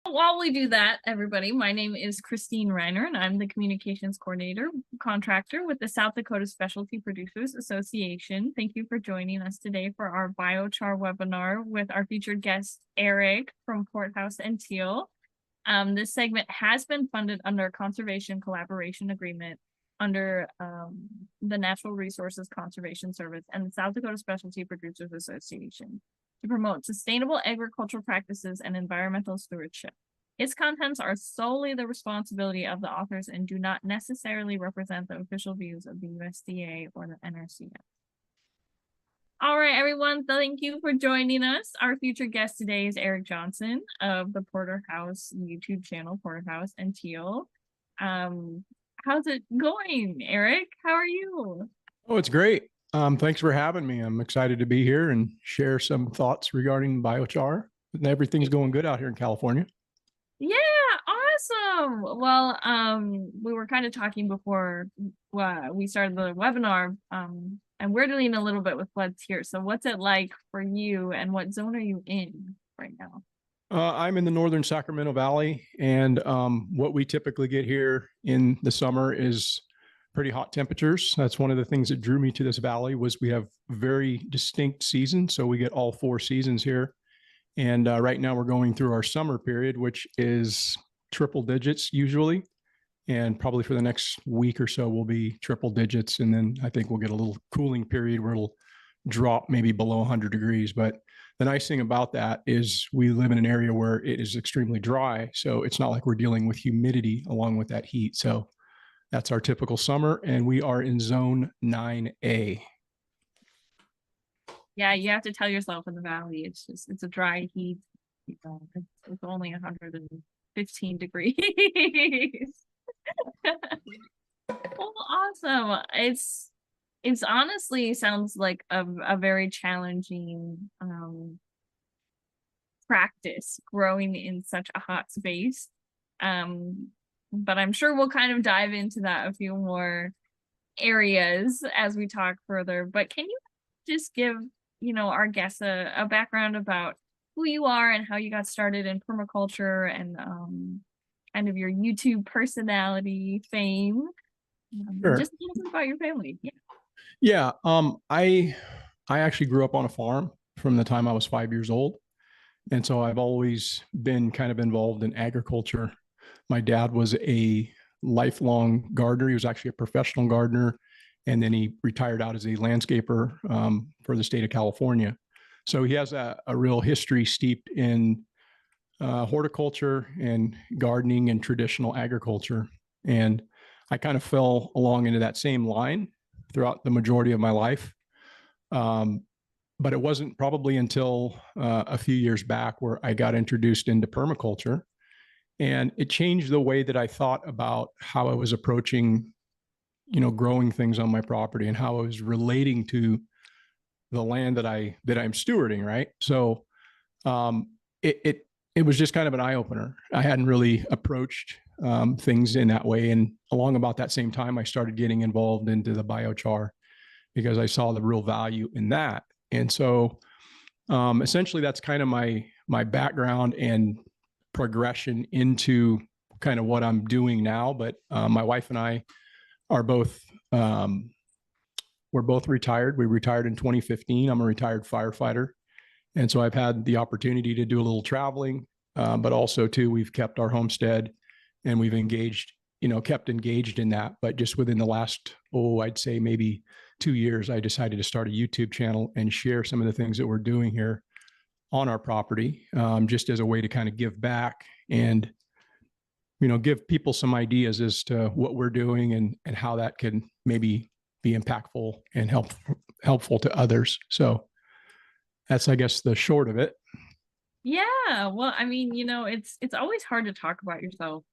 While we do that, everybody, my name is Christine Reiner, and I'm the Communications Coordinator Contractor with the South Dakota Specialty Producers Association. Thank you for joining us today for our BioChar webinar with our featured guest, Eric from Porterhouse and Teal. This segment has been funded under a conservation collaboration agreement under the Natural Resources Conservation Service and the South Dakota Specialty Producers Association to promote sustainable agricultural practices and environmental stewardship. Its contents are solely the responsibility of the authors and do not necessarily represent the official views of the USDA or the NRCS. All right, everyone, thank you for joining us. Our featured guest today is Eric Johnson of the Porterhouse YouTube channel, Porterhouse and Teal. How's it going, Eric? How are you? Oh, it's great. Thanks for having me. I'm excited to be here and share some thoughts regarding biochar. Everything's going good out here in California. Yeah, awesome. Well, we were kind of talking before we started the webinar, and we're dealing a little bit with floods here. So what's it like for you, and what zone are you in right now? I'm in the northern Sacramento Valley, and what we typically get here in the summer is pretty hot temperatures. That's one of the things that drew me to this valley was we have very distinct seasons. So we get all 4 seasons here. And right now we're going through our summer period, which is triple digits usually. And probably for the next week or so, we'll be triple digits. And then I think we'll get a little cooling period where it'll drop maybe below 100 degrees. But the nice thing about that is we live in an area where it is extremely dry. So it's not like we're dealing with humidity along with that heat. So that's our typical summer, and we are in zone 9A. Yeah, you have to tell yourself in the valley, it's a dry heat. It's only 115 degrees. Well, awesome. It's honestly sounds like a very challenging practice growing in such a hot space. But I'm sure we'll kind of dive into that a few more areas as we talk further. But can you just give, our guests a background about who you are and how you got started in permaculture and kind of your YouTube personality fame? Sure. Just tell us about your family. Yeah. I actually grew up on a farm from the time I was 5 years old. And so I've always been kind of involved in agriculture. My dad was a lifelong gardener. He was actually a professional gardener. And then he retired out as a landscaper for the state of California. So he has a real history steeped in horticulture and gardening and traditional agriculture. And I kind of fell along into that same line throughout the majority of my life. But it wasn't probably until a few years back where I got introduced into permaculture. And it changed the way that I thought about how I was approaching, growing things on my property and how I was relating to the land that I'm stewarding, right? So it was just kind of an eye opener. I hadn't really approached things in that way. And along about that same time, I started getting involved into the biochar because I saw the real value in that. And so essentially that's kind of my background and progression into kind of what I'm doing now. But my wife and I are both, we're both retired. We retired in 2015. I'm a retired firefighter. And so I've had the opportunity to do a little traveling, but also too, we've kept our homestead and we've kept engaged in that. But just within the last, I'd say maybe 2 years, I decided to start a YouTube channel and share some of the things that we're doing here on our property, just as a way to kind of give back and, give people some ideas as to what we're doing and how that can maybe be impactful and helpful to others. So that's, I guess, the short of it. Yeah. Well, I mean, it's always hard to talk about yourself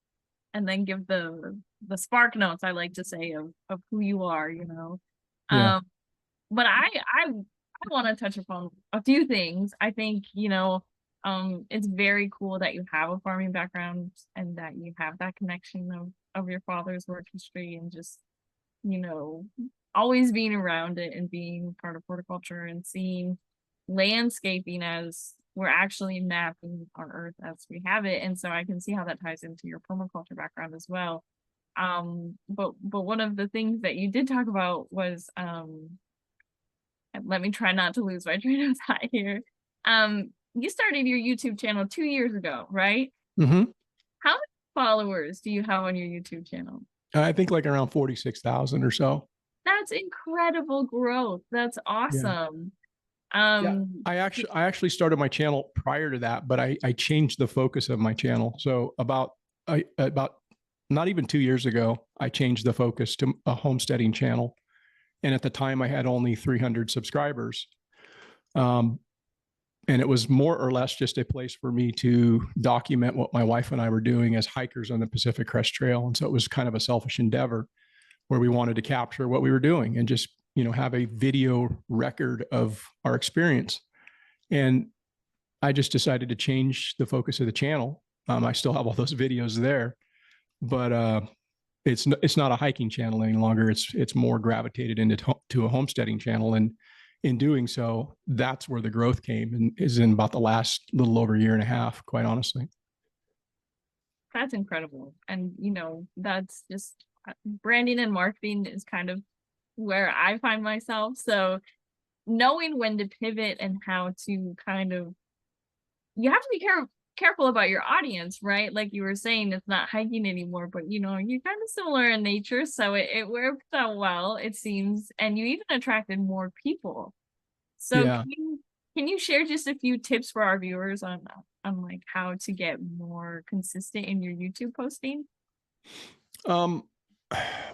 and then give the spark notes, I like to say, of who you are, Yeah. But I want to touch upon a few things. I think, it's very cool that you have a farming background and that you have that connection of your father's work history and just, always being around it and being part of horticulture and seeing landscaping as we're actually mapping our earth as we have it. And so I can see how that ties into your permaculture background as well. But one of the things that you did talk about was, and let me try not to lose my train of thought here. You started your YouTube channel 2 years ago, right? Mm-hmm. How many followers do you have on your YouTube channel? I think like around 46,000 or so. That's incredible growth. That's Yeah. awesome. Yeah. I actually started my channel prior to that, but I changed the focus of my channel. So about not even 2 years ago, I changed the focus to a homesteading channel. And at the time I had only 300 subscribers. And it was more or less just a place for me to document what my wife and I were doing as hikers on the Pacific Crest Trail. And so it was kind of a selfish endeavor where we wanted to capture what we were doing and just, have a video record of our experience. And I just decided to change the focus of the channel. I still have all those videos there, but it's not a hiking channel any longer. It's more gravitated to a homesteading channel. And in doing so, that's where the growth came, and is in about the last little over a year and a half, quite honestly. That's incredible. And, that's just branding and marketing is kind of where I find myself. So knowing when to pivot and how to kind of, you have to be careful about your audience, right? Like you were saying, it's not hiking anymore, but you're kind of similar in nature. So it worked out well, it seems. And you even attracted more people. So Yeah. can you share just a few tips for our viewers on like how to get more consistent in your YouTube posting?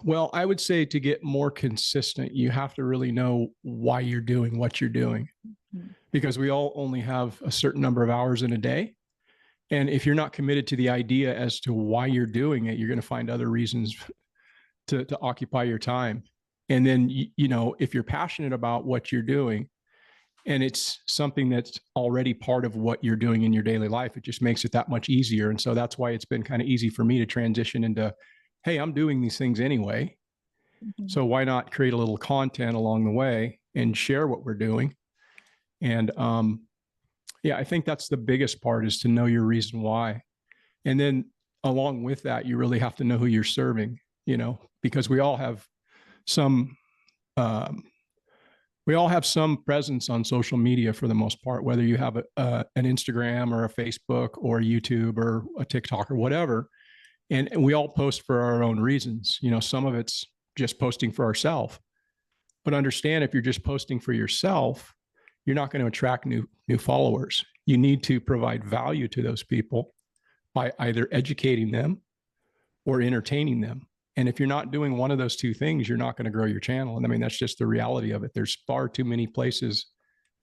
Well, I would say to get more consistent, you have to really know why you're doing what you're doing, because we all only have a certain number of hours in a day. And if you're not committed to the idea as to why you're doing it, you're going to find other reasons to occupy your time. And then, if you're passionate about what you're doing and it's something that's already part of what you're doing in your daily life, it just makes it that much easier. And so that's why it's been kind of easy for me to transition into, hey, I'm doing these things anyway. So why not create a little content along the way and share what we're doing? And I think that's the biggest part, is to know your reason why. And then along with that, you really have to know who you're serving, because we all have some presence on social media for the most part, whether you have an Instagram or a Facebook or a YouTube or a TikTok or whatever. And we all post for our own reasons. Some of it's just posting for ourselves. But understand, if you're just posting for yourself, you're not going to attract new followers. You need to provide value to those people by either educating them or entertaining them. And if you're not doing one of those two things, you're not going to grow your channel. And I mean, that's just the reality of it. There's far too many places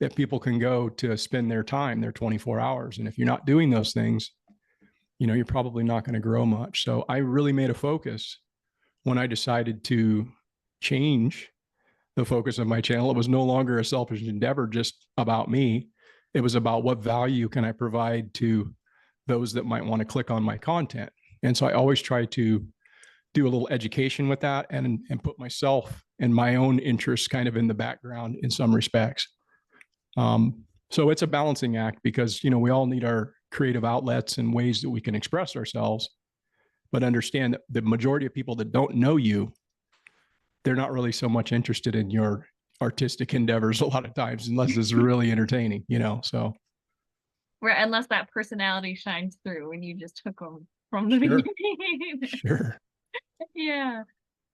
that people can go to spend their time, their 24 hours. And if you're not doing those things, you're probably not going to grow much. So I really made a focus when I decided to change the focus of my channel. It was no longer a selfish endeavor just about me. It was about what value can I provide to those that might want to click on my content. And so I always try to do a little education with that and put myself and my own interests kind of in the background in some respects. So it's a balancing act, because, we all need our creative outlets and ways that we can express ourselves, but understand that the majority of people that don't know you, they're not really so much interested in your artistic endeavors a lot of times, unless it's really entertaining, so. Right, unless that personality shines through and you just took them from the Sure. beginning. Sure. Yeah.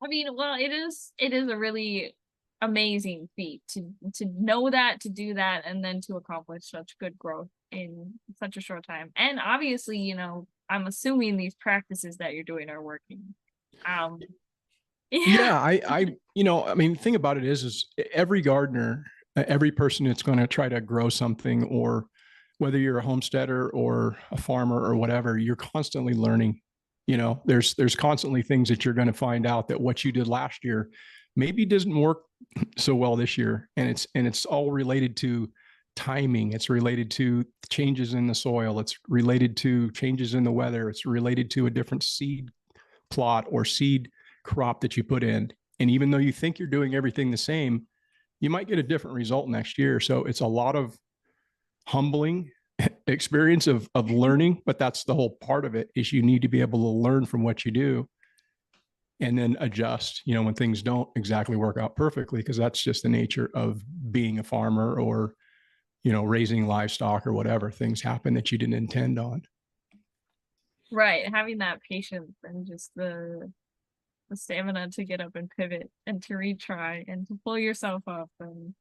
I mean, well, it is a really amazing feat to know that, to do that, and then to accomplish such good growth in such a short time. And obviously, I'm assuming these practices that you're doing are working. Yeah, I mean, the thing about it is every gardener, every person that's going to try to grow something, or whether you're a homesteader or a farmer or whatever, you're constantly learning. There's constantly things that you're going to find out that what you did last year maybe doesn't work so well this year. And it's all related to timing. It's related to changes in the soil. It's related to changes in the weather. It's related to a different seed plot or seed crop that you put in. And even though you think you're doing everything the same, you might get a different result next year. So it's a lot of humbling experience of learning, but that's the whole part of it, is you need to be able to learn from what you do and then adjust, when things don't exactly work out perfectly, because that's just the nature of being a farmer or, raising livestock or whatever. Things happen that you didn't intend on. Right. Having that patience and just the stamina to get up and pivot and to retry and to pull yourself up and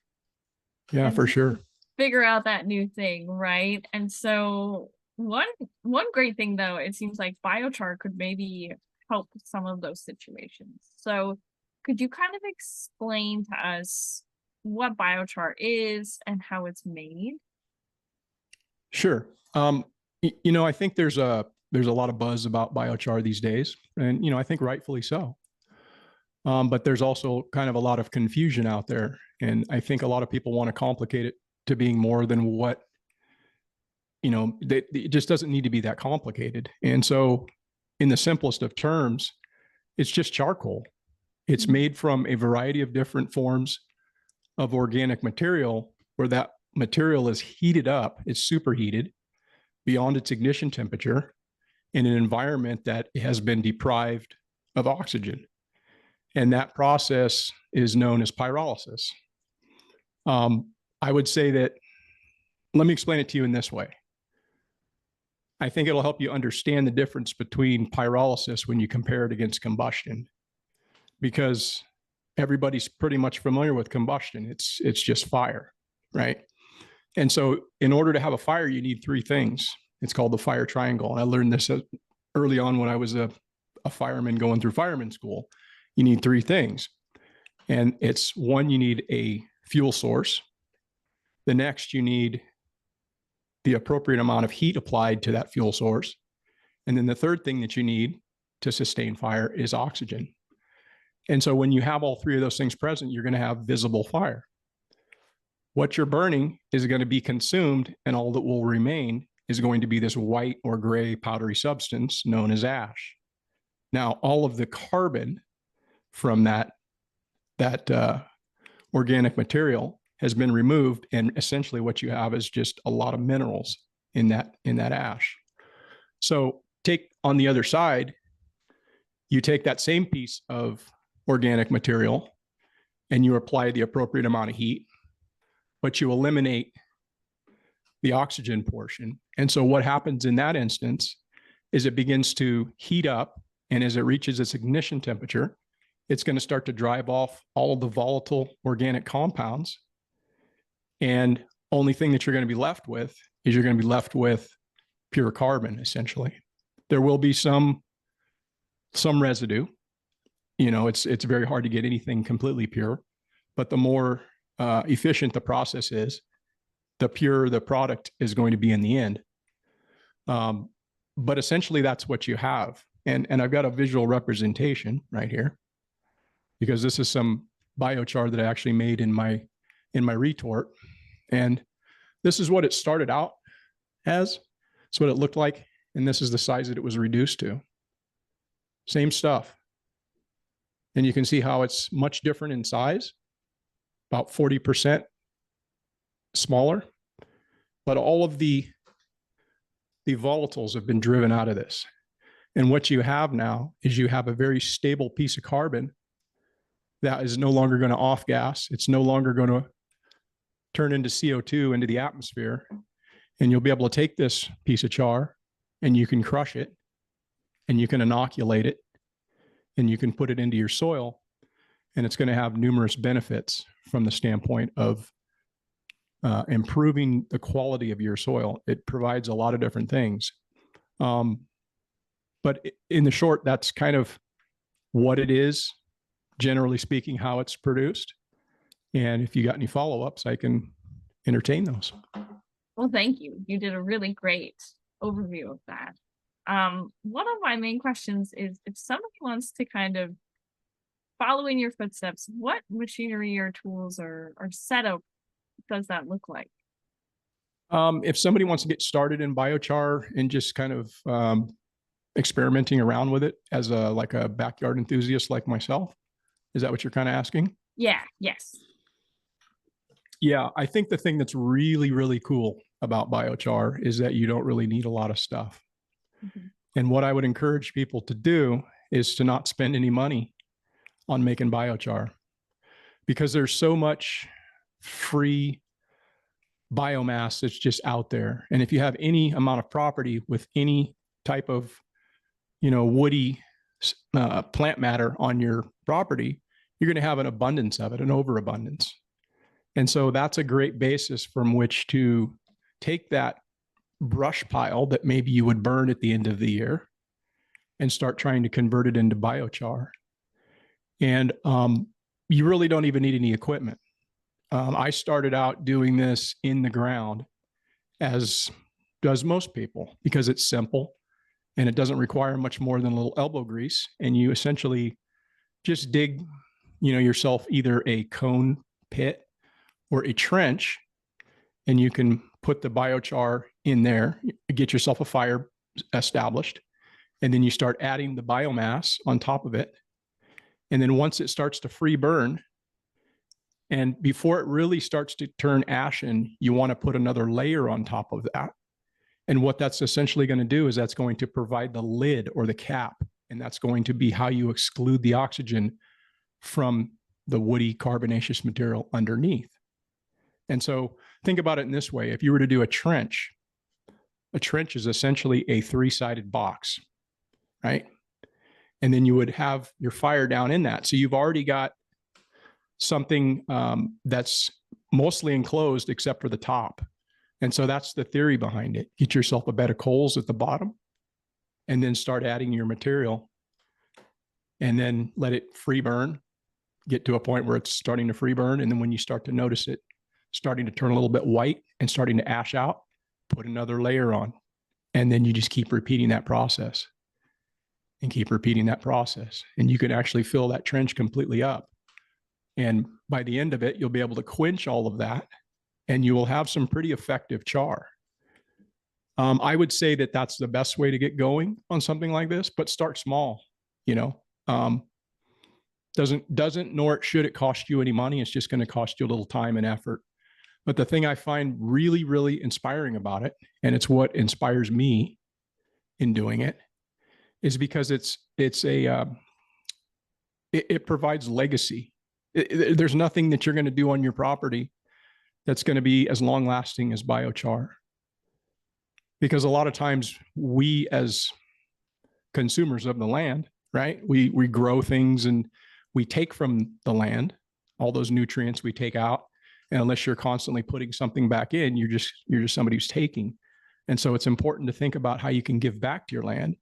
For sure. figure out that new thing, right? And so one great thing though, it seems like biochar could maybe help some of those situations. So could you kind of explain to us what biochar is and how it's made? Sure. I think there's a lot of buzz about biochar these days, and I think rightfully so. But there's also kind of a lot of confusion out there, and I think a lot of people want to complicate it to being more than what it just doesn't need to be that complicated. And so, in the simplest of terms, it's just charcoal. It's made from a variety of different forms of organic material, where that material is heated up, it's superheated beyond its ignition temperature in an environment that has been deprived of oxygen. And that process is known as pyrolysis. I would say that, let me explain it to you in this way. I think it'll help you understand the difference between pyrolysis when you compare it against combustion, because everybody's pretty much familiar with combustion. It's just fire, right? And so in order to have a fire, you need three things. It's called the fire triangle. And I learned this early on when I was a fireman going through fireman school. You need three things. And it's one, you need a fuel source. The next, you need the appropriate amount of heat applied to that fuel source. And then the third thing that you need to sustain fire is oxygen. And so when you have all three of those things present, you're going to have visible fire. What you're burning is going to be consumed, and all that will remain is going to be this white or gray powdery substance known as ash. Now, all of the carbon from that organic material has been removed, and essentially what you have is just a lot of minerals in that ash. So take on the other side, you take that same piece of organic material and you apply the appropriate amount of heat, but you eliminate the oxygen portion. And so what happens in that instance is it begins to heat up, and as it reaches its ignition temperature, it's going to start to drive off all of the volatile organic compounds. And only thing that you're going to be left with is you're going to be left with pure carbon, essentially. There will be some residue. It's very hard to get anything completely pure, but the more efficient the process is, the purer the product is going to be in the end. But essentially that's what you have. And I've got a visual representation right here, because this is some biochar that I actually made in my retort. And this is what it started out as. It's what it looked like. And this is the size that it was reduced to. Same stuff. And you can see how it's much different in size, about 40% smaller. But all of the volatiles have been driven out of this. And what you have now is you have a very stable piece of carbon that is no longer going to off gas. It's no longer going to turn into CO2 into the atmosphere. And you'll be able to take this piece of char and you can crush it and you can inoculate it and you can put it into your soil, and it's going to have numerous benefits from the standpoint of improving the quality of your soil. It provides a lot of different things. But in the short, that's kind of what it is, generally speaking, how it's produced. And if you got any follow-ups, I can entertain those. Well, thank you. You did a really great overview of that. One of my main questions is, if somebody wants to kind of follow in your footsteps, what machinery or tools or setup does that look like? If somebody wants to get started in biochar and just kind of experimenting around with it as like a backyard enthusiast like myself, is that what you're kind of asking? Yeah, yes. Yeah, I think the thing that's really, really cool about biochar is that you don't really need a lot of stuff. Mhm. And what I would encourage people to do is to not spend any money on making biochar, because there's so much free biomass that's just out there. And if you have any amount of property with any type of, woody plant matter on your property, you're going to have an abundance of it, an overabundance. And so that's a great basis from which to take that brush pile that maybe you would burn at the end of the year and start trying to convert it into biochar. And you really don't even need any equipment. I started out doing this in the ground, as does most people, because it's simple and it doesn't require much more than a little elbow grease. And you essentially just dig, yourself either a cone pit or a trench, and you can put the biochar in there, get yourself a fire established, and then you start adding the biomass on top of it. And then once it starts to free burn, and before it really starts to turn ashen, you want to put another layer on top of that. And what that's essentially going to do is that's going to provide the lid or the cap. And that's going to be how you exclude the oxygen from the woody carbonaceous material underneath. And so think about it in this way. If you were to do a trench is essentially a 3-sided box, right? And then you would have your fire down in that. So you've already got something that's mostly enclosed except for the top. And so that's the theory behind it. Get yourself a bed of coals at the bottom and then start adding your material and then let it free burn, get to a point where it's starting to free burn. And then when you start to notice it starting to turn a little bit white and starting to ash out, put another layer on. And then you just keep repeating that process and keep repeating that process. And you can actually fill that trench completely up. And by the end of it, you'll be able to quench all of that and you will have some pretty effective char. I would say that that's the best way to get going on something like this, but start small, doesn't nor should it cost you any money. It's just going to cost you a little time and effort. But the thing I find really, really inspiring about it, and it's what inspires me in doing it, is because it provides legacy. There's nothing that you're going to do on your property that's going to be as long lasting as biochar. Because a lot of times we as consumers of the land, right? We grow things and we take from the land, all those nutrients we take out. And unless you're constantly putting something back in, you're just somebody who's taking. And so it's important to think about how you can give back to your land.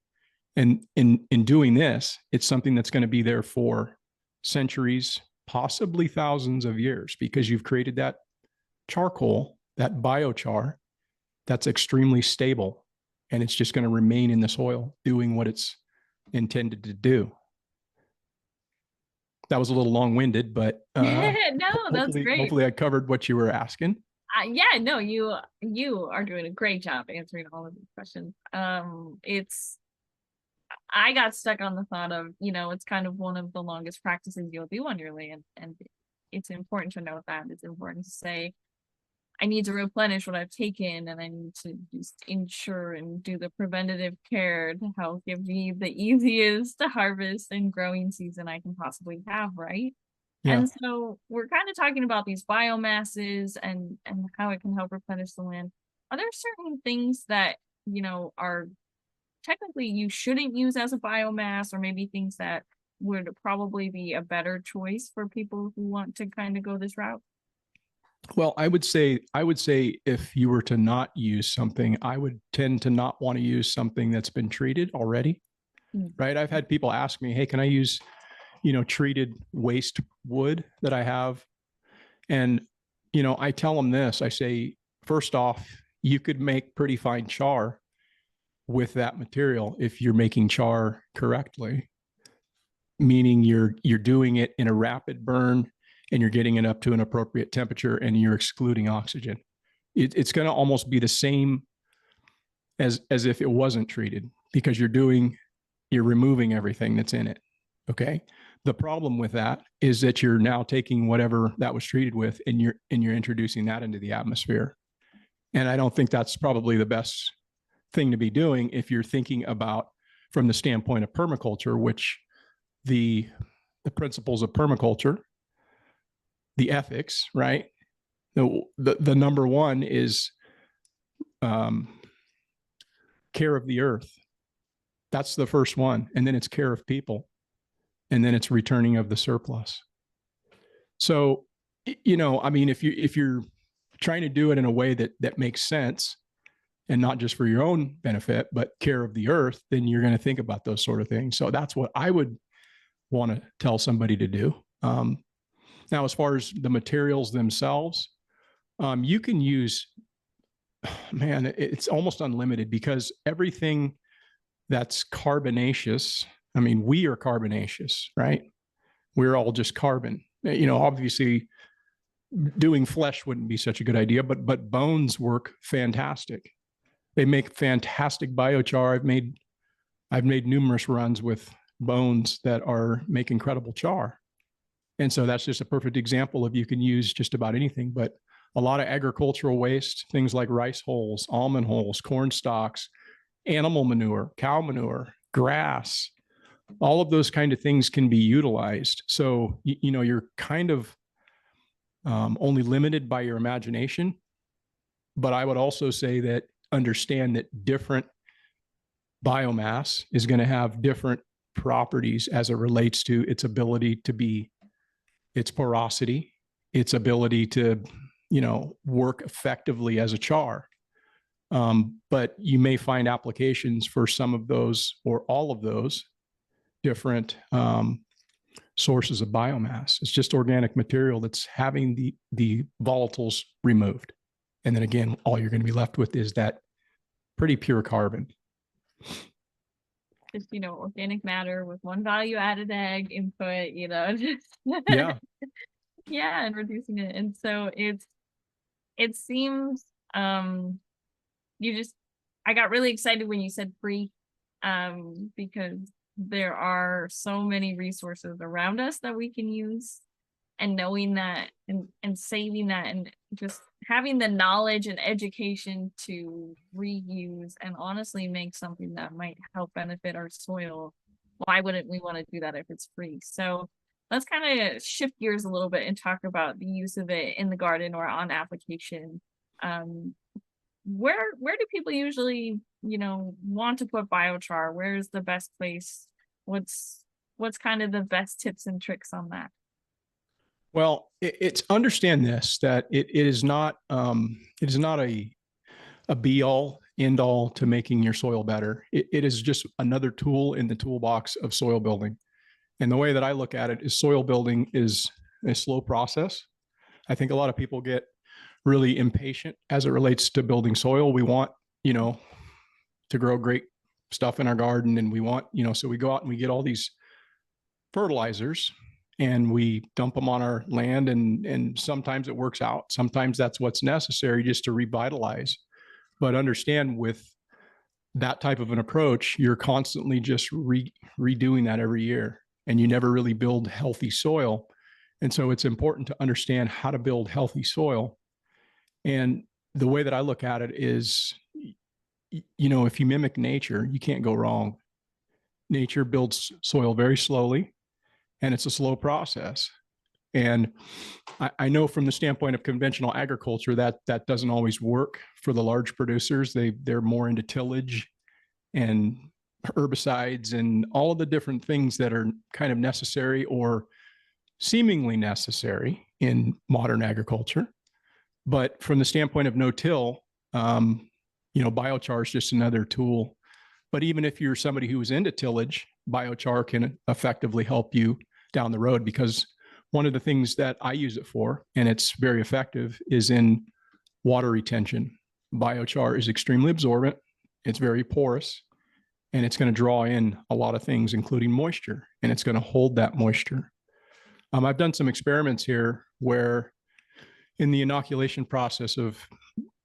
And in doing this, it's something that's going to be there for centuries, possibly thousands of years, because you've created that charcoal, that biochar, that's extremely stable. And it's just going to remain in the soil doing what it's intended to do. That was a little long-winded, but No, that's great. Hopefully I covered what you were asking. Yeah, no, you are doing a great job answering all of these questions. I got stuck on the thought of, it's kind of one of the longest practices you'll do on your land. And it's important to note that. It's important to say, I need to replenish what I've taken, and I need to just ensure and do the preventative care to help give me the easiest harvest and growing season I can possibly have, right? Yeah. And so we're kind of talking about these biomasses and how it can help replenish the land. Are there certain things that, are technically you shouldn't use as a biomass, or maybe things that would probably be a better choice for people who want to kind of go this route? Well, I would say if you were to not use something, I would tend to not want to use something that's been treated already. Right? I've had people ask me, "Hey, can I use, treated waste wood that I have?" And, I tell them this. I say, first off, you could make pretty fine char with that material if you're making char correctly, meaning you're doing it in a rapid burn and you're getting it up to an appropriate temperature and you're excluding oxygen. It's going to almost be the same as if it wasn't treated, because you're removing everything that's in it. Okay. The problem with that is that you're now taking whatever that was treated with and you're introducing that into the atmosphere. And I don't think that's probably the best thing to be doing if you're thinking about from the standpoint of permaculture, which the principles of permaculture, the ethics, right? The number one is care of the earth. That's the first one. And then it's care of people. And then it's returning of the surplus. So, I mean, if you're trying to do it in a way that makes sense and not just for your own benefit, but care of the earth, then you're going to think about those sort of things. So that's what I would want to tell somebody to do. Now, as far as the materials themselves, you can use, man, it's almost unlimited because everything that's carbonaceous, I mean, we are carbonaceous, right? We're all just carbon. Obviously doing flesh wouldn't be such a good idea, but bones work fantastic. They make fantastic biochar. I've made numerous runs with bones that make incredible char. And so that's just a perfect example of you can use just about anything, but a lot of agricultural waste, things like rice hulls, almond hulls, corn stalks, animal manure, cow manure, grass, all of those kind of things can be utilized. So, you're kind of only limited by your imagination. But I would also say that understand that different biomass is going to have different properties as it relates to its ability to be, its porosity, its ability to, work effectively as a char. But you may find applications for some of those or all of those different sources of biomass. It's just organic material that's having the volatiles removed. And then again, all you're going to be left with is that pretty pure carbon. Just, organic matter with one value added ag input, just Yeah. yeah, and reducing it. And so it seems I got really excited when you said free, because there are so many resources around us that we can use, and knowing that and saving that and just having the knowledge and education to reuse and honestly make something that might help benefit our soil. Why wouldn't we want to do that if it's free? So let's kind of shift gears a little bit and talk about the use of it in the garden or on application. Where do people usually, want to put biochar? Where's the best place? What's kind of the best tips and tricks on that? Well, it's understand this, that it is not a be all end all to making your soil better. It is just another tool in the toolbox of soil building. And the way that I look at it is soil building is a slow process. I think a lot of people get really impatient as it relates to building soil. We want, to grow great stuff in our garden, and we want, so we go out and we get all these fertilizers and we dump them on our land, and sometimes it works out. Sometimes that's what's necessary just to revitalize. But understand, with that type of an approach, you're constantly just redoing that every year, and you never really build healthy soil. And so it's important to understand how to build healthy soil. And the way that I look at it is, if you mimic nature, you can't go wrong. Nature builds soil very slowly, and it's a slow process. And I know from the standpoint of conventional agriculture that doesn't always work for the large producers. They're more into tillage and herbicides and all of the different things that are kind of necessary or seemingly necessary in modern agriculture. But from the standpoint of no-till, biochar is just another tool. But even if you're somebody who is into tillage, biochar can effectively help you down the road, because one of the things that I use it for, and it's very effective, is in water retention. Biochar is extremely absorbent. It's very porous, and it's going to draw in a lot of things, including moisture, and it's going to hold that moisture. I've done some experiments here where in the inoculation process of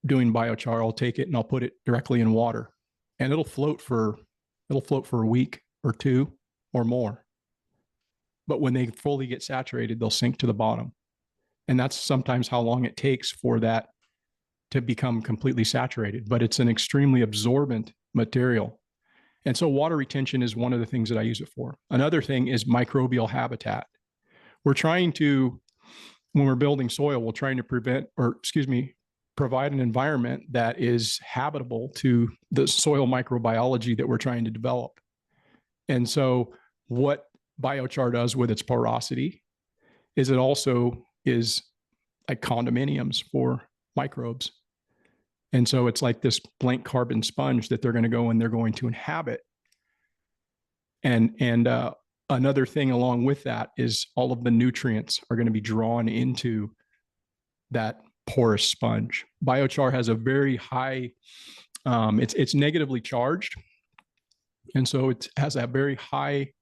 doing biochar, I'll take it and I'll put it directly in water, and it'll float for a week or two or more. But when they fully get saturated, they'll sink to the bottom. And that's sometimes how long it takes for that to become completely saturated, but it's an extremely absorbent material. And so water retention is one of the things that I use it for. Another thing is microbial habitat. We're trying to, when we're building soil, we're trying to provide an environment that is habitable to the soil microbiology that we're trying to develop. And so what BioChar does with its porosity is it also is like condominiums for microbes. And so it's like this blank carbon sponge that they're going to go and they're going to inhabit. And another thing along with that is all of the nutrients are going to be drawn into that porous sponge. BioChar has a very high, it's negatively charged. And so it has a very high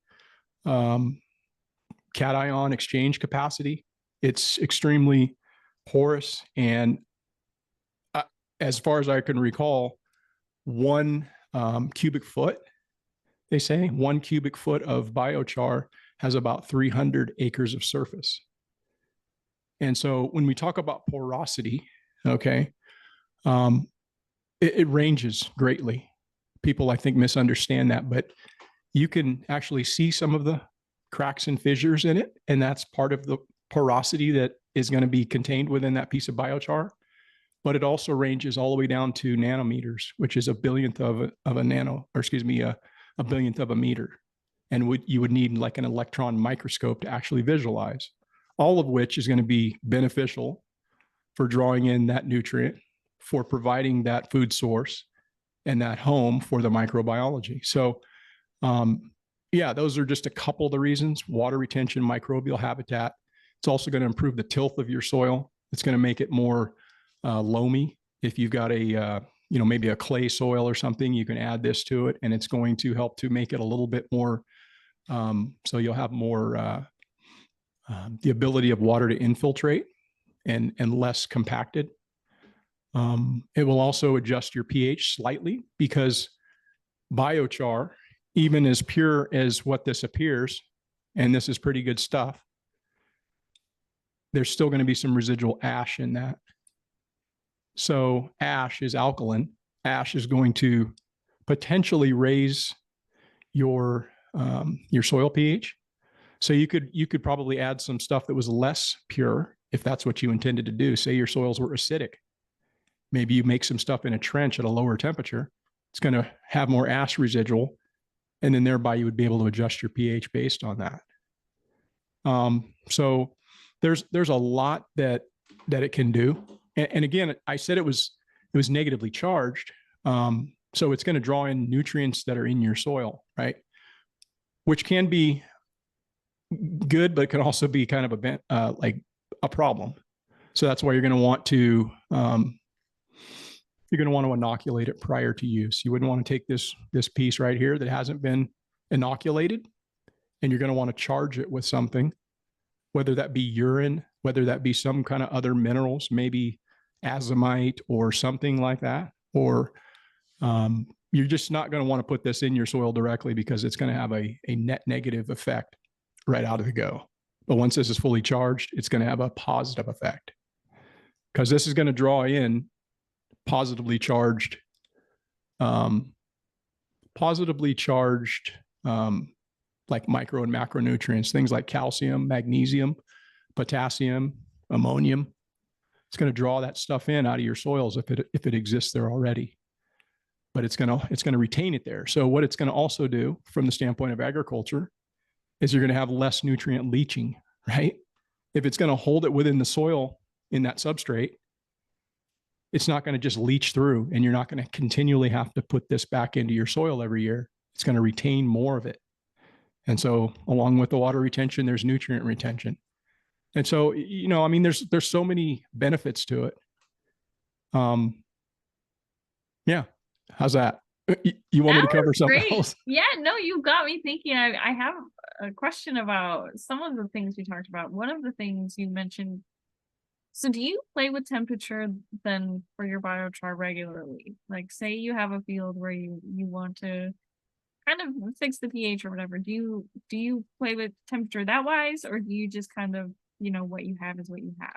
cation exchange capacity. It's extremely porous, and as far as I can recall, 1 cubic foot, they say 1 cubic foot of biochar has about 300 acres of surface. And so when we talk about porosity, okay, it ranges greatly. People, I think, misunderstand that, but you can actually see some of the cracks and fissures in it, and that's part of the porosity that is going to be contained within that piece of biochar. But it also ranges all the way down to nanometers, which is a billionth of a billionth of a meter. And you would need like an electron microscope to actually visualize, all of which is going to be beneficial for drawing in that nutrient, for providing that food source and that home for the microbiology. So yeah, those are just a couple of the reasons: water retention, microbial habitat. It's also going to improve the tilth of your soil. It's going to make it more loamy. If you've got a, maybe a clay soil or something, you can add this to it, and it's going to help to make it a little bit more, so you'll have more, the ability of water to infiltrate and less compacted. It will also adjust your pH slightly, because biochar, even as pure as what this appears, and this is pretty good stuff, there's still going to be some residual ash in that. So ash is alkaline. Ash is going to potentially raise your soil pH. So you could probably add some stuff that was less pure if that's what you intended to do. Say your soils were acidic. Maybe you make some stuff in a trench at a lower temperature. It's going to have more ash residual, and then thereby you would be able to adjust your pH based on that. So there's a lot that it can do. And again, I said it was negatively charged. So it's going to draw in nutrients that are in your soil, right? Which can be good, but it can also be kind of like a problem. So that's why you're going to want to inoculate it prior to use. You wouldn't want to take this piece right here that hasn't been inoculated, and you're going to want to charge it with something, whether that be urine, whether that be some kind of other minerals, maybe azomite or something like that. Or you're just not going to want to put this in your soil directly, because it's going to have a net negative effect right out of the go. But once this is fully charged, it's going to have a positive effect, because this is going to draw in positively charged like micro and macronutrients, things like calcium, magnesium, potassium, ammonium. It's going to draw that stuff in out of your soils if it exists there already. But it's going to retain it there. So what it's going to also do from the standpoint of agriculture is you're going to have less nutrient leaching, right? If it's going to hold it within the soil in that substrate, it's not going to just leach through, and you're not going to continually have to put this back into your soil every year. It's going to retain more of it. And so along with the water retention, there's nutrient retention. And so, there's so many benefits to it. Yeah. How's that? You want me to cover something else? Yeah, no, you got me thinking. I have a question about some of the things we talked about. One of the things you mentioned, so do you play with temperature then for your biochar regularly? Like, say you have a field where you want to kind of fix the pH or whatever. Do you play with temperature that wise, or do you just kind of, what you have is what you have?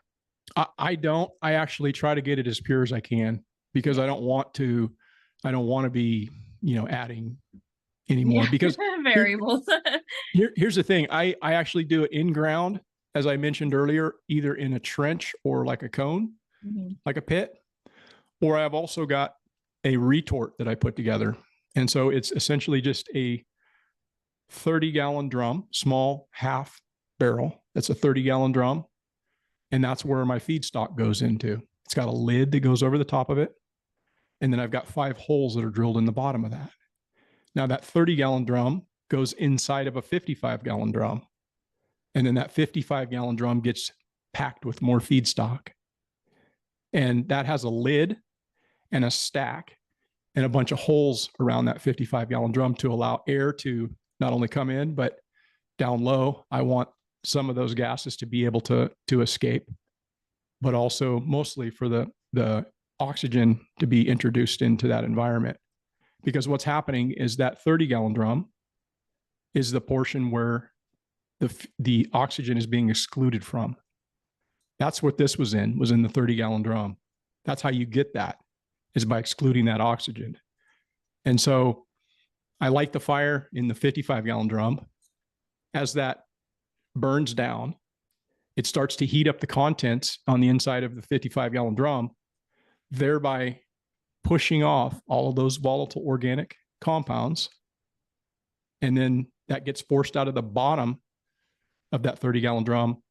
I don't. I actually try to get it as pure as I can because I don't want to be, adding anymore because here, Variables. here's the thing. I actually do it in ground, as I mentioned earlier, either in a trench or like a cone, like a pit, or I've also got a retort that I put together. And so it's essentially just a 30-gallon drum, small half barrel. That's a 30-gallon drum. And that's where my feedstock goes into. It's got a lid that goes over the top of it. And then I've got 5 holes that are drilled in the bottom of that. Now that 30-gallon drum goes inside of a 55-gallon drum. And then that 55-gallon drum gets packed with more feedstock. And that has a lid and a stack and a bunch of holes around that 55-gallon drum to allow air to not only come in, but down low, I want some of those gases to be able to escape, but also mostly for the oxygen to be introduced into that environment. Because what's happening is that 30-gallon drum is the portion where the oxygen is being excluded from. That's what this was in the 30-gallon drum. That's how you get that, is by excluding that oxygen. And so I light the fire in the 55-gallon drum. As that burns down, it starts to heat up the contents on the inside of the 55-gallon drum, thereby pushing off all of those volatile organic compounds. And then that gets forced out of the bottom of that 30-gallon drum,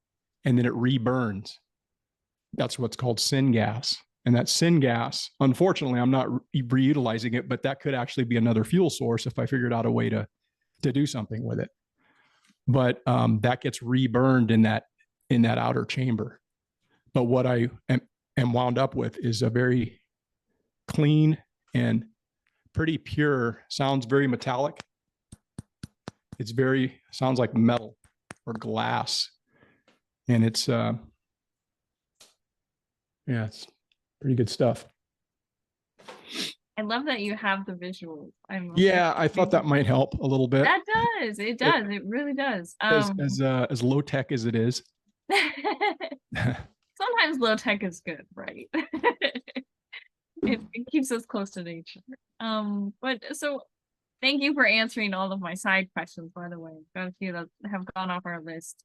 and then it reburns. That's what's called syngas. And that syngas, unfortunately, I'm not reutilizing it, but that could actually be another fuel source if I figured out a way to do something with it. But that gets reburned in that outer chamber. But what I am wound up with is a very clean and pretty pure, sounds very metallic. Sounds like metal or glass. And it's it's pretty good stuff. I love that you have the visuals. I thought that might help a little bit. That does. It does. It really does. As low tech as it is. Sometimes low tech is good, right? It keeps us close to nature. But so thank you for answering all of my side questions, by the way. Got a few that have gone off our list.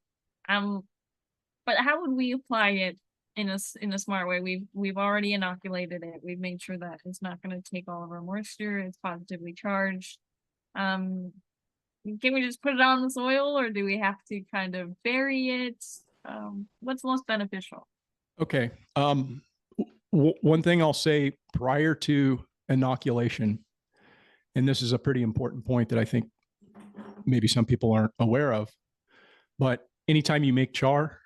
But how would we apply it in a smart way? We've already inoculated it. We've made sure that it's not going to take all of our moisture. It's positively charged. Can we just put it on the soil, or do we have to kind of bury it? What's most beneficial? Okay. One thing I'll say prior to inoculation, and this is a pretty important point that I think maybe some people aren't aware of, but anytime you make char,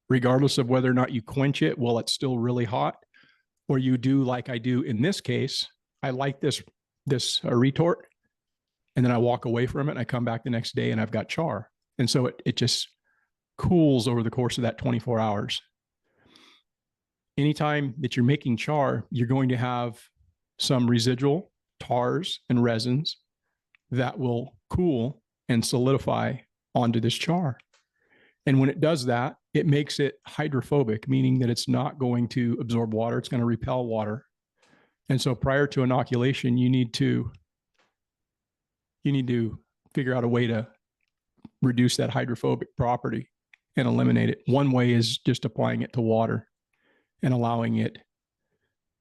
regardless of whether or not you quench it while it's still really hot, or you do like I do in this case, I light this retort, and then I walk away from it and I come back the next day and I've got char. And so it just cools over the course of that 24 hours. Anytime that you're making char, you're going to have some residual tars and resins that will cool and solidify onto this char. And when it does that, it makes it hydrophobic, meaning that it's not going to absorb water. It's going to repel water. And so prior to inoculation, you need to figure out a way to reduce that hydrophobic property and eliminate it. One way is just applying it to water and allowing it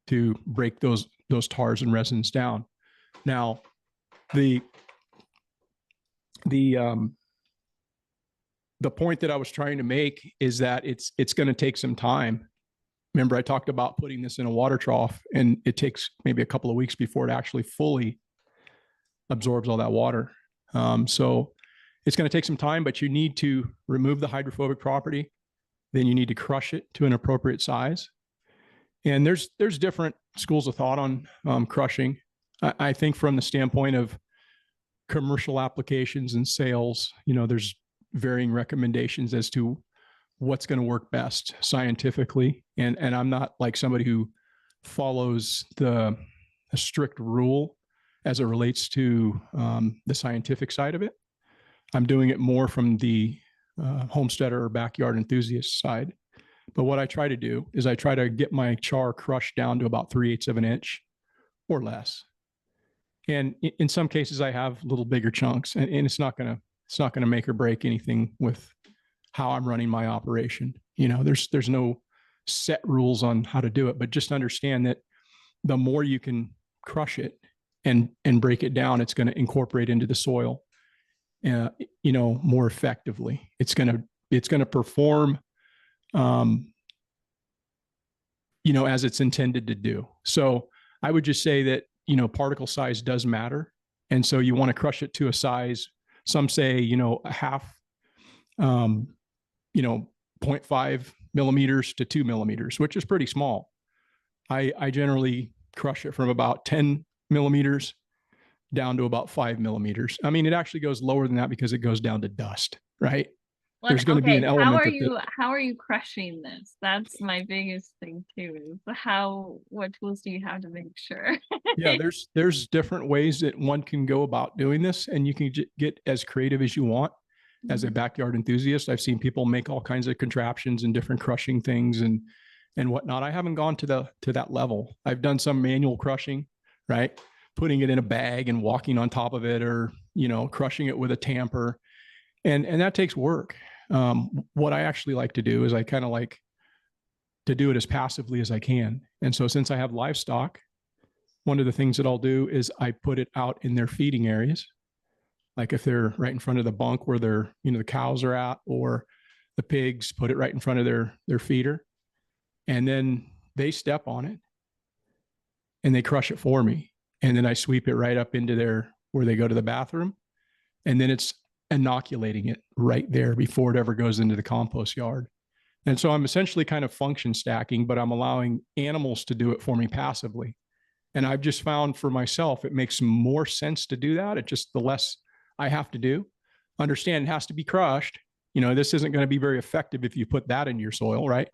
to break those tars and resins down. Now, the point that I was trying to make is that it's going to take some time. Remember, I talked about putting this in a water trough, and it takes maybe a couple of weeks before it actually fully absorbs all that water. So it's going to take some time, but you need to remove the hydrophobic property. Then you need to crush it to an appropriate size. And there's different schools of thought on crushing. I think from the standpoint of commercial applications and sales, there's varying recommendations as to what's going to work best scientifically. And I'm not like somebody who follows a strict rule as it relates to the scientific side of it. I'm doing it more from the homesteader or backyard enthusiast side. But what I try to do is I try to get my char crushed down to about 3/8 of an inch or less. And in some cases I have little bigger chunks, and it's not gonna make or break anything with how I'm running my operation. There's no set rules on how to do it, but just understand that the more you can crush it and break it down, it's going to incorporate into the soil, more effectively. It's going to perform, as it's intended to do. So I would just say that, particle size does matter. And so you want to crush it to a size, some say, a half, 0.5 millimeters to 2 millimeters, which is pretty small. I generally crush it from about 10 millimeters down to about 5 millimeters. I mean, it actually goes lower than that because it goes down to dust, right? There's going to be an element. How are you crushing this? That's my biggest thing too, is what tools do you have to make sure? Yeah, there's different ways that one can go about doing this, and you can get as creative as you want. As a backyard enthusiast, I've seen people make all kinds of contraptions and different crushing things and whatnot. I haven't gone to that level. I've done some manual crushing, right? Putting it in a bag and walking on top of it, or crushing it with a tamper, and that takes work. What I actually like to do is I kind of like to do it as passively as I can. And so since I have livestock, one of the things that I'll do is I put it out in their feeding areas. Like if they're right in front of the bunk where the cows are at, or the pigs, put it right in front of their feeder. And then they step on it and they crush it for me. And then I sweep it right up into where they go to the bathroom. And then it's inoculating it right there before it ever goes into the compost yard. And so I'm essentially kind of function stacking, but I'm allowing animals to do it for me passively. And I've just found for myself, it makes more sense to do that. It's just the less I have to do. Understand it has to be crushed. This isn't going to be very effective if you put that into your soil, right?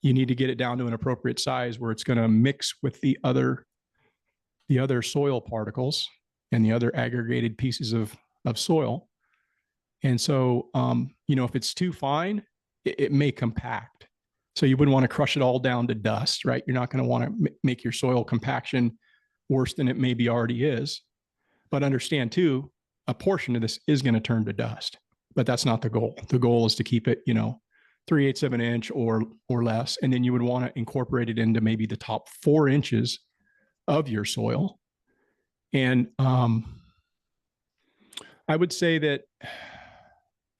You need to get it down to an appropriate size where it's going to mix with the other soil particles and the other aggregated pieces of soil. And so, if it's too fine, it may compact. So you wouldn't want to crush it all down to dust, right? You're not going to want to make your soil compaction worse than it maybe already is. But understand too, a portion of this is going to turn to dust, but that's not the goal. The goal is to keep it, 3/8 of an inch or less. And then you would want to incorporate it into maybe the top 4 inches of your soil. And I would say that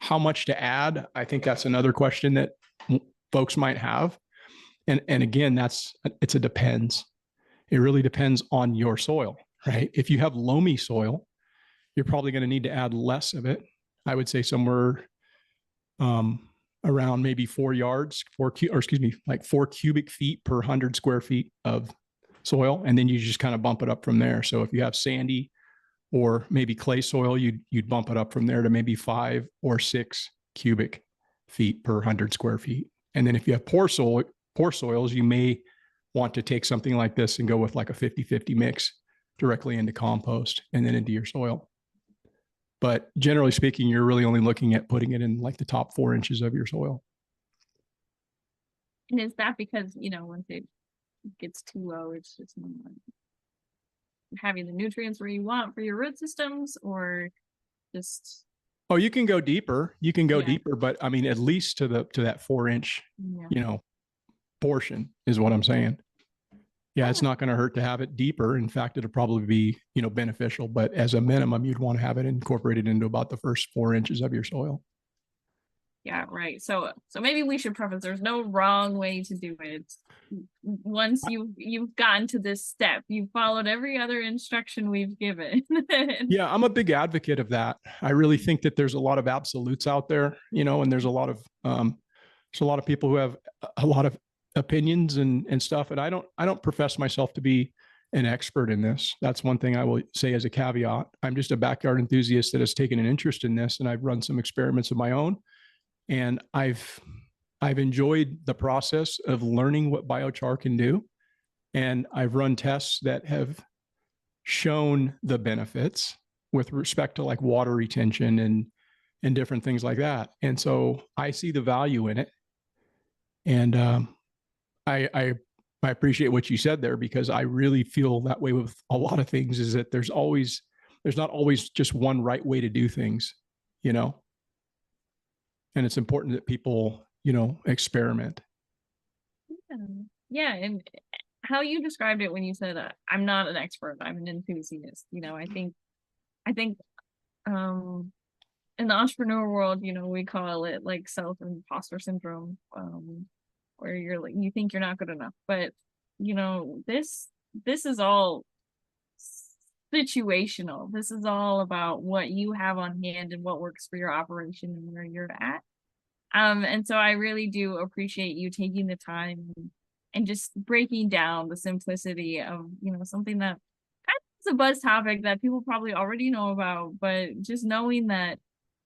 how much to add, I think that's another question that folks might have. And again, it's a depends. It really depends on your soil, right? If you have loamy soil, you're probably going to need to add less of it. I would say somewhere around maybe 4 cubic feet per 100 square feet of soil. And then you just kind of bump it up from there. So if you have sandy or maybe clay soil, you'd bump it up from there to maybe 5 or 6 cubic feet per 100 square feet. And then if you have poor soils, you may want to take something like this and go with like a 50-50 mix directly into compost and then into your soil. But generally speaking, you're really only looking at putting it in like the top 4 inches of your soil. And is that because, once it gets too low, it's just not having the nutrients where you want for your root systems, or just? Oh, you can go deeper. Deeper, but I mean, at least to that 4 inch, portion is what I'm saying. Yeah, it's not going to hurt to have it deeper. In fact, it'll probably be, beneficial, but as a minimum, you'd want to have it incorporated into about the first 4 inches of your soil. Yeah, right. So maybe we should preface, there's no wrong way to do it. Once you've gotten to this step, you've followed every other instruction we've given. Yeah, I'm a big advocate of that. I really think that there's a lot of absolutes out there, and there's a lot of people who have a lot of opinions and stuff. And I don't profess myself to be an expert in this. That's one thing I will say as a caveat. I'm just a backyard enthusiast that has taken an interest in this, and I've run some experiments of my own. And I've enjoyed the process of learning what biochar can do. And I've run tests that have shown the benefits with respect to like water retention and different things like that. And so I see the value in it. And I appreciate what you said there, because I really feel that way with a lot of things, is that there's not always just one right way to do things, you know, and it's important that people, you know, experiment. Yeah. And how you described it when you said, I'm not an expert, I'm an enthusiast, you know, I think in the entrepreneur world, you know, we call it like self-imposter syndrome, where you're like, you think you're not good enough, but you know, this is all situational. This is all about what you have on hand and what works for your operation and where you're at. And so I really do appreciate you taking the time and just breaking down the simplicity of, you know, something that kind of is a buzz topic that people probably already know about, but just knowing that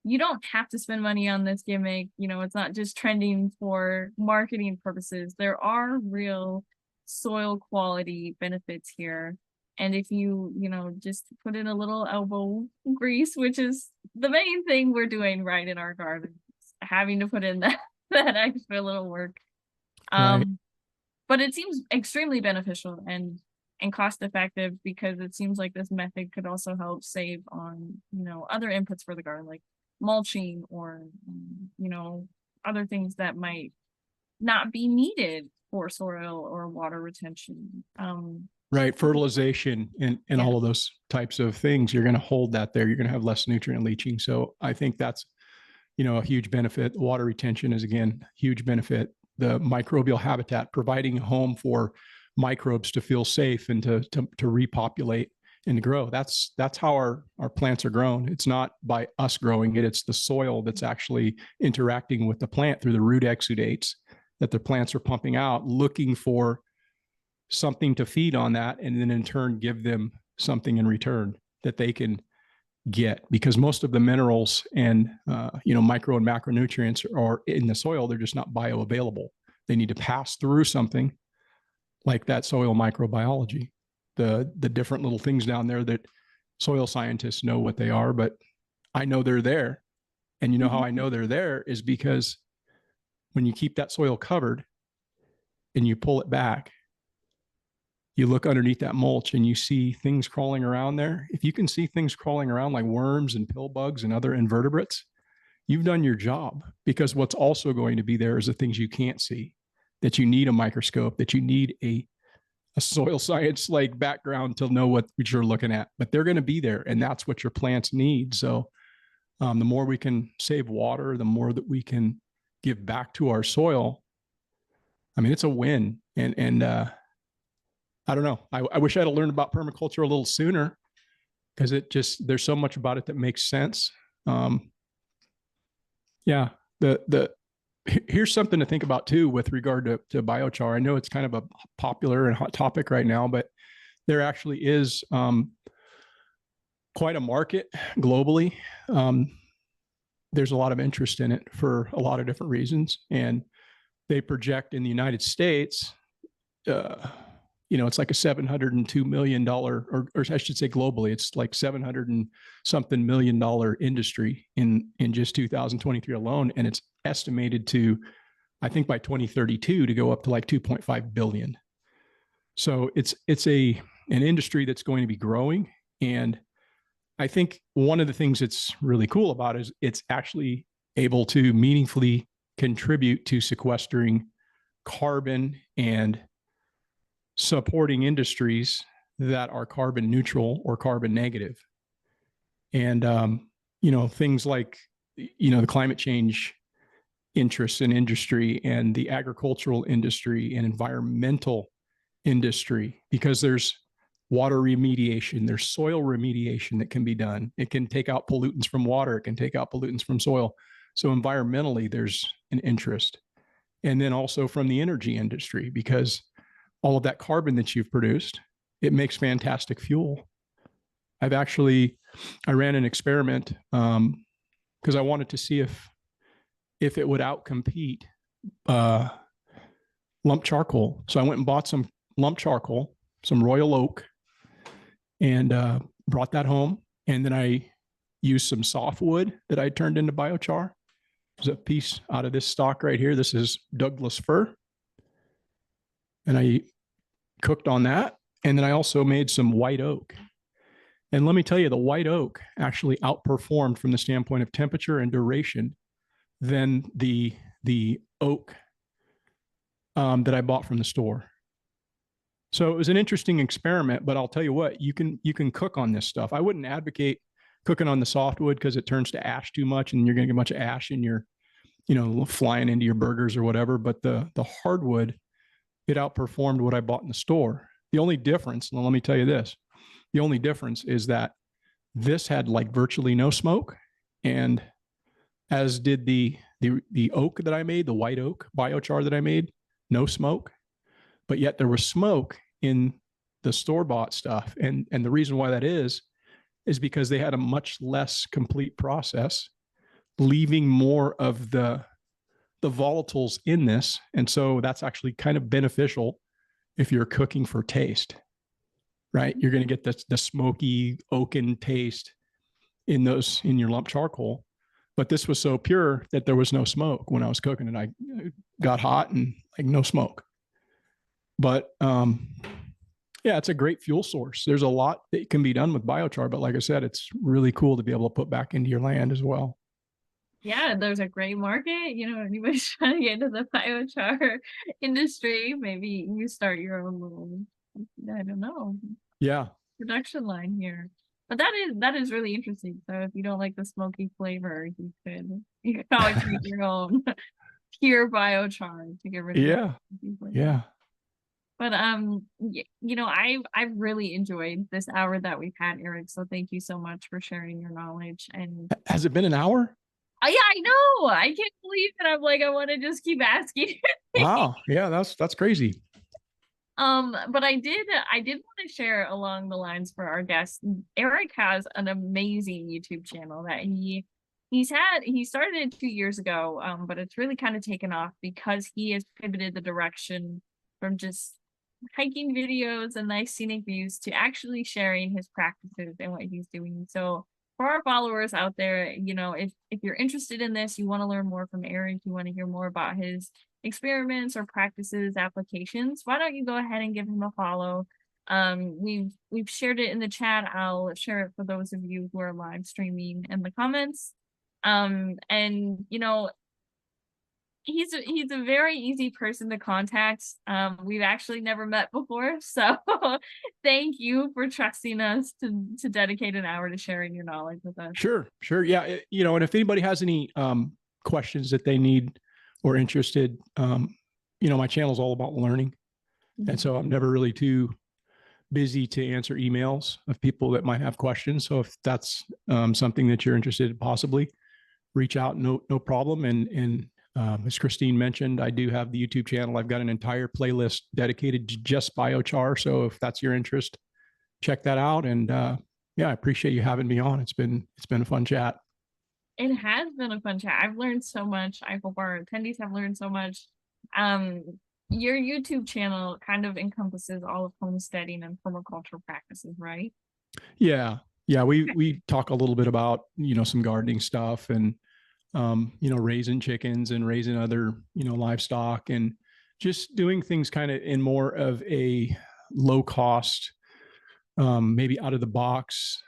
you don't have to spend money on this gimmick. You know, it's not just trending for marketing purposes. There are real soil quality benefits here. And if you, you know, just put in a little elbow grease, which is the main thing we're doing right in our garden, having to put in that extra little work. Right. But it seems extremely beneficial and cost effective, because it seems like this method could also help save on, you know, other inputs for the garden, like mulching or, you know, other things that might not be needed for soil or water retention. Right. Fertilization and Yeah. all of those types of things, you're going to hold that there. You're going to have less nutrient leaching. So I think that's, you know, a huge benefit. Water retention is, again, huge benefit. The microbial habitat, providing a home for microbes to feel safe and to repopulate and to grow. That's how our plants are grown. It's not by us growing it. It's the soil that's actually interacting with the plant through the root exudates that the plants are pumping out, looking for something to feed on that, and then in turn give them something in return that they can get, because most of the minerals and you know, micro and macronutrients are in the soil. They're just not bioavailable. They need to pass through something like that soil microbiology, the different little things down there that soil scientists know what they are, but I know they're there. And you know how I know they're there is because when you keep that soil covered and you pull it back, you look underneath that mulch and you see things crawling around there. If you can see things crawling around like worms and pill bugs and other invertebrates, you've done your job, because what's also going to be there is the things you can't see, that you need a microscope, that you need a soil science like background to know what you're looking at, but they're going to be there, and that's what your plants need. So the more we can save water, the more that we can give back to our soil. I mean, it's a win. And I don't know. I wish I'd have learned about permaculture a little sooner, because there's so much about it that makes sense. Yeah. Here's something to think about too, with regard to biochar. I know it's kind of a popular and hot topic right now, but there actually is quite a market globally. There's a lot of interest in it for a lot of different reasons. And they project in the United States, you know, it's like a $702 million, or I should say globally, it's like 700 and something $million industry in just 2023 alone. And it's estimated to, I think by 2032, to go up to like 2.5 billion. So it's an industry that's going to be growing. And I think one of the things that's really cool about it is it's actually able to meaningfully contribute to sequestering carbon and supporting industries that are carbon neutral or carbon negative. And, you know, things like, you know, the climate change interests in industry and the agricultural industry and environmental industry, because there's water remediation, there's soil remediation that can be done. It can take out pollutants from water, it can take out pollutants from soil. So environmentally, there's an interest. And then also from the energy industry, because all of that carbon that you've produced, it makes fantastic fuel. I ran an experiment because I wanted to see if it would outcompete lump charcoal. So I went and bought some lump charcoal, some Royal Oak, and brought that home. And then I used some softwood that I turned into biochar. There's a piece out of this stalk right here. This is Douglas fir. And I cooked on that. And then I also made some white oak. And let me tell you, the white oak actually outperformed from the standpoint of temperature and duration than the oak that I bought from the store. So it was an interesting experiment, but I'll tell you what, you can cook on this stuff. I wouldn't advocate cooking on the softwood because it turns to ash too much and you're going to get a bunch of ash in your, flying into your burgers or whatever. But the hardwood, it outperformed what I bought in the store. The only difference, and let me tell you this, the only difference is that this had like virtually no smoke, and as did the oak that I made, the white oak BioChar that I made, no smoke, but yet there was smoke in the store-bought stuff. And the reason why that is because they had a much less complete process, leaving more of the volatiles in this. And so that's actually kind of beneficial if you're cooking for taste, right? You're going to get the smoky oaken taste in your lump charcoal. But this was so pure that there was no smoke when I was cooking, and I got hot and like no smoke. But yeah, it's a great fuel source. There's a lot that can be done with biochar, but like I said, it's really cool to be able to put back into your land as well. Yeah, there's a great market. Anybody's trying to get into the biochar industry, maybe you start your own little, I don't know, production line here. But that is really interesting. So if you don't like the smoky flavor, you could always make your own pure biochar to get rid of yeah. But I've really enjoyed this hour that we've had, Eric. So thank you so much for sharing your knowledge. And has it been an hour? Yeah, I know. I can't believe that. I'm like, I want to just keep asking. Wow. Yeah, that's crazy. But I did want to share along the lines for our guests. Eric has an amazing YouTube channel that he started it 2 years ago, but it's really kind of taken off because he has pivoted the direction from just hiking videos and nice scenic views to actually sharing his practices and what he's doing. So for our followers out there, if you're interested in this, you want to learn more from Eric, you want to hear more about his experiments or practices, applications, why don't you go ahead and give him a follow? We've shared it in the chat. I'll share it for those of you who are live streaming in the comments. And he's a very easy person to contact. We've actually never met before, so thank you for trusting us to dedicate an hour to sharing your knowledge with us. Sure. Yeah. And if anybody has any questions that they need or interested, my channel is all about learning. And so I'm never really too busy to answer emails of people that might have questions. So if that's something that you're interested in, possibly reach out, no problem. And as Christine mentioned, I do have the YouTube channel. I've got an entire playlist dedicated to just biochar. So if that's your interest, check that out. And yeah, I appreciate you having me on. It's been a fun chat. It has been a fun chat. I've learned so much. I hope our attendees have learned so much. Your YouTube channel kind of encompasses all of homesteading and permaculture practices, right? Yeah. We talk a little bit about, some gardening stuff and, raising chickens and raising other, livestock and just doing things kind of in more of a low cost, maybe out of the box,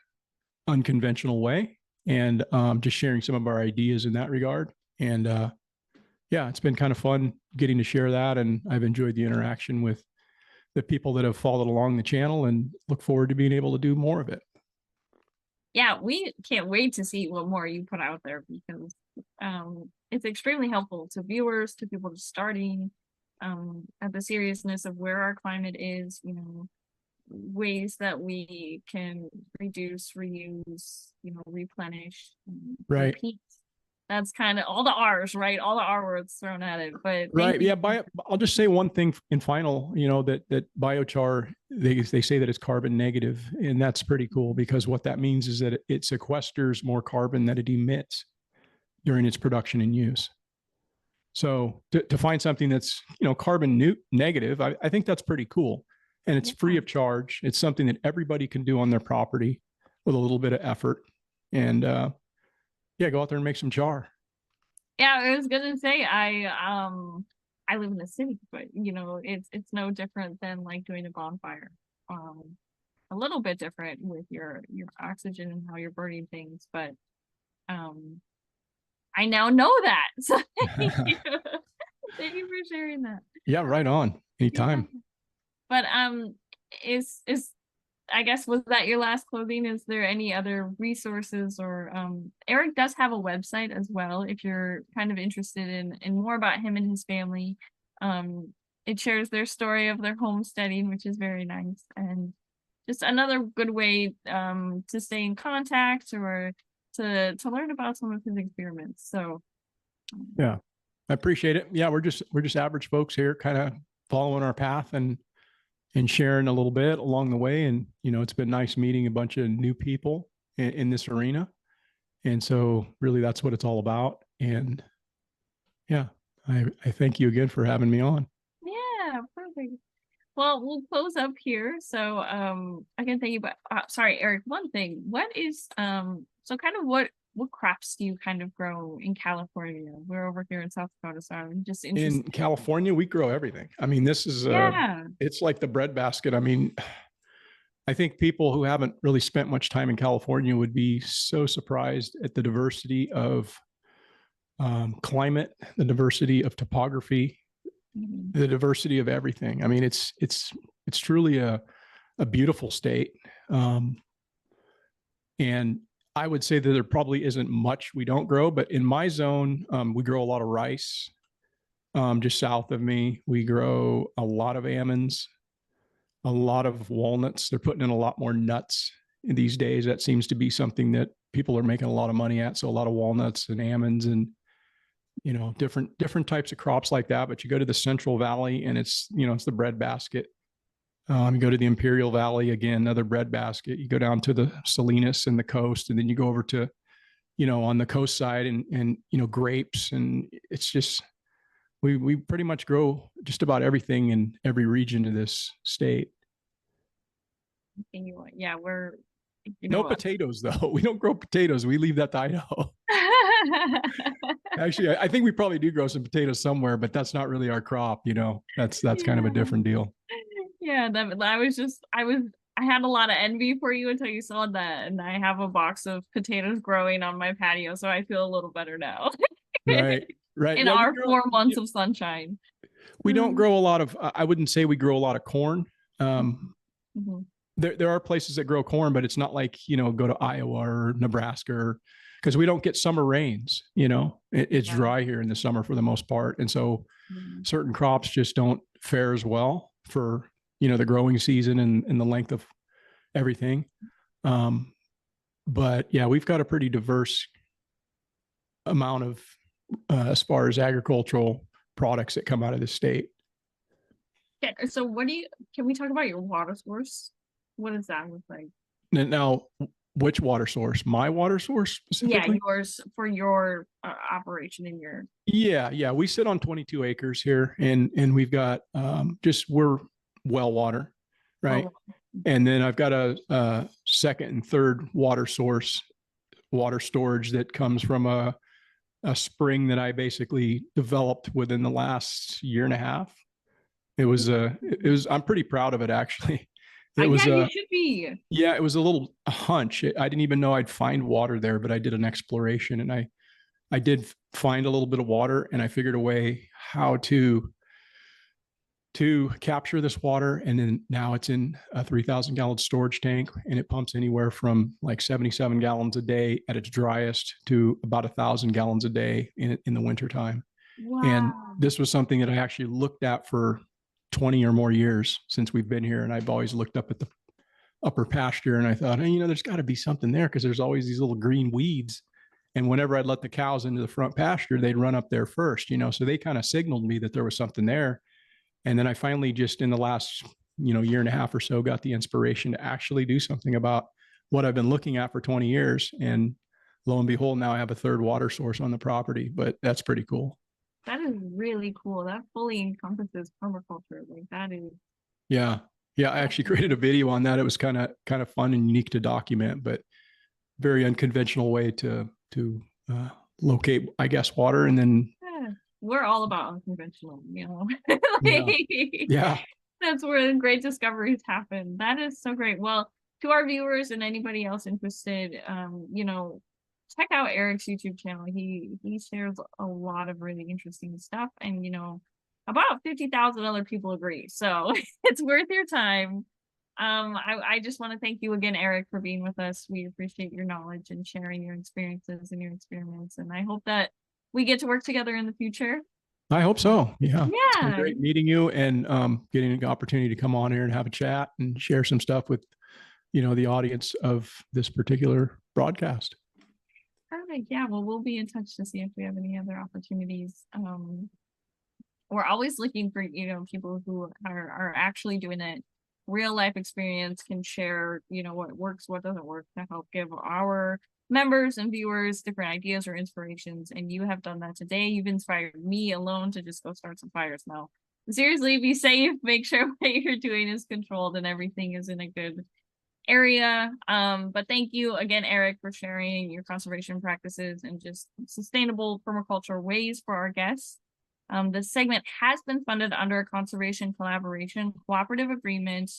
unconventional way. And just sharing some of our ideas in that regard. And yeah, it's been kind of fun getting to share that. And I've enjoyed the interaction with the people that have followed along the channel and look forward to being able to do more of it. Yeah, we can't wait to see what more you put out there because it's extremely helpful to viewers, to people just starting, at the seriousness of where our climate is, ways that we can reduce, reuse, replenish, right? Repeat. That's kind of all the R's, right? All the R words thrown at it, but right. Yeah. I'll just say one thing in final, that biochar, they say that it's carbon negative, and that's pretty cool because what that means is that it sequesters more carbon that it emits during its production and use. So to find something that's, carbon negative, I think that's pretty cool. And it's free of charge. It's something that everybody can do on their property with a little bit of effort. And yeah, go out there and make some char. Yeah, I was gonna say I live in the city, but you know, it's no different than like doing a bonfire. Um a little bit different with your oxygen and how you're burning things, but um I now know that. So thank you. Thank you for sharing that. Yeah, right on. Yeah. Anytime. But is I guess was that your last clothing? Is there any other resources or Eric does have a website as well if you're kind of interested in more about him and his family. Um it shares their story of their homesteading, which is very nice, and just another good way to stay in contact or to learn about some of his experiments. So Yeah, I appreciate it. Yeah, we're just average folks here, kind of following our path and sharing a little bit along the way. And it's been nice meeting a bunch of new people in this arena. And so really that's what it's all about. And yeah, I thank you again for having me on. yeah, perfect. Well, we'll close up here. So, I can thank you, but sorry, Eric, one thing. What is so kind of what crops do you kind of grow in California? We're over here in South Dakota, so I'm just In interested. California, we grow everything. I mean, this is Yeah. it's like the breadbasket. I mean, I think people who haven't really spent much time in California would be so surprised at the diversity of climate, the diversity of topography, Mhm. the diversity of everything. I mean, it's truly a beautiful state. Um, and I would say that there probably isn't much we don't grow, but in my zone, we grow a lot of rice. Just south of me, we grow a lot of almonds, a lot of walnuts. They're putting in a lot more nuts these days. That seems to be something that people are making a lot of money at. So a lot of walnuts and almonds and different types of crops like that. But you go to the Central Valley and it's the breadbasket. You go to the Imperial Valley, again, another breadbasket. You go down to the Salinas and the coast, and then you go over to on the coast side and grapes, and it's just we pretty much grow just about everything in every region of this state. And you want, yeah, we're you No know what. potatoes though. We don't grow potatoes. We leave that to Idaho. Actually, I think we probably do grow some potatoes somewhere, but that's not really our crop. That's kind of a Yeah. different deal. Yeah, that I was just I had a lot of envy for you until you saw that, and I have a box of potatoes growing on my patio, so I feel a little better now. Right. Right. In Yeah, our 4 months of sunshine. we don't grow a lot of. I wouldn't say we grow a lot of corn. Um, Mhm. there are places that grow corn, but it's not like go to Iowa or Nebraska, because we don't get summer rains. It's Yeah. dry here in the summer for the most part, and so Mhm. certain crops just don't fare as well for the growing season and the length of everything. Um, but yeah, we've got a pretty diverse amount of as far as agricultural products that come out of the state. Yeah, so can we talk about your water source? What does that look like? Now, which water source? My water source Yeah, specifically? yours for your operation in your. Yeah. We sit on 22 acres here, and we've got we're well water, right? Well, And then I've got a second and third water source, water storage that comes from a spring that I basically developed within the last year and a half. I'm pretty proud of it, actually. It was yeah, you should be. yeah, it was a little hunch. I didn't even know I'd find water there, but I did an exploration, and I did find a little bit of water, and I figured a way how to capture this water. And then now it's in a 3,000 gallon storage tank, and it pumps anywhere from like 77 gallons a day at its driest to about 1,000 gallons a day in the wintertime. And Wow. this was something that I actually looked at for 20 or more years since we've been here. And I've always looked up at the upper pasture, and I thought, hey, there's got to be something there, because there's always these little green weeds. And whenever I'd let the cows into the front pasture, they'd run up there first, so they kind of signaled me that there was something there. And then I finally, just in the last, year and a half or so, got the inspiration to actually do something about what I've been looking at for 20 years. And lo and behold, now I have a third water source on the property, but that's pretty cool. That is really cool. That fully encompasses permaculture. Like that is. Yeah. Yeah. I actually created a video on that. It was kind of fun and unique to document, but very unconventional way to locate, I guess, water, and then Yeah, we're all about unconventional, you know. yeah, Like, yeah. that's where the great discoveries happen. That is so great. Well, to our viewers and anybody else interested, you know, check out Eric's YouTube channel. He shares a lot of really interesting stuff, and you know, about 50,000 other people agree. So it's worth your time. I just want to thank you again, Eric, for being with us. We appreciate your knowledge and sharing your experiences and your experiments. And I hope that we get to work together in the future. I hope so. Yeah. It's been Yeah. great meeting you and getting an opportunity to come on here and have a chat and share some stuff with, you know, the audience of this particular broadcast. Perfect. Yeah. Well, we'll be in touch to see if we have any other opportunities. We're always looking for, you know, people who are actually doing it. Real life experience, can share, you know, what works, what doesn't work, to help give our members and viewers different ideas or inspirations. And you have done that today. You've inspired me alone to just go start some fires now. Seriously, be safe, make sure what you're doing is controlled and everything is in a good area. But thank you again, Eric, for sharing your conservation practices and just sustainable permaculture ways for our guests. This segment has been funded under a conservation collaboration cooperative agreement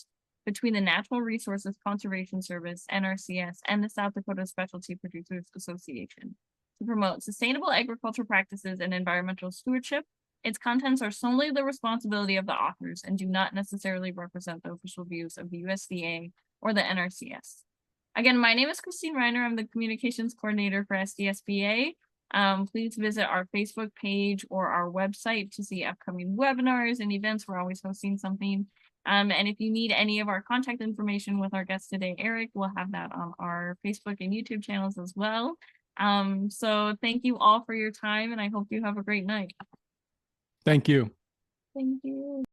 between the Natural Resources Conservation Service, NRCS, and the South Dakota Specialty Producers Association to promote sustainable agriculture practices and environmental stewardship. Its contents are solely the responsibility of the authors and do not necessarily represent the official views of the USDA or the NRCS. Again, my name is Christine Reiner. I'm the communications coordinator for SDSPA. Please visit our Facebook page or our website to see upcoming webinars and events. We're always hosting something. And if you need any of our contact information with our guest today, Eric, we'll have that on our Facebook and YouTube channels as well. So thank you all for your time, and I hope you have a great night. Thank you. Thank you.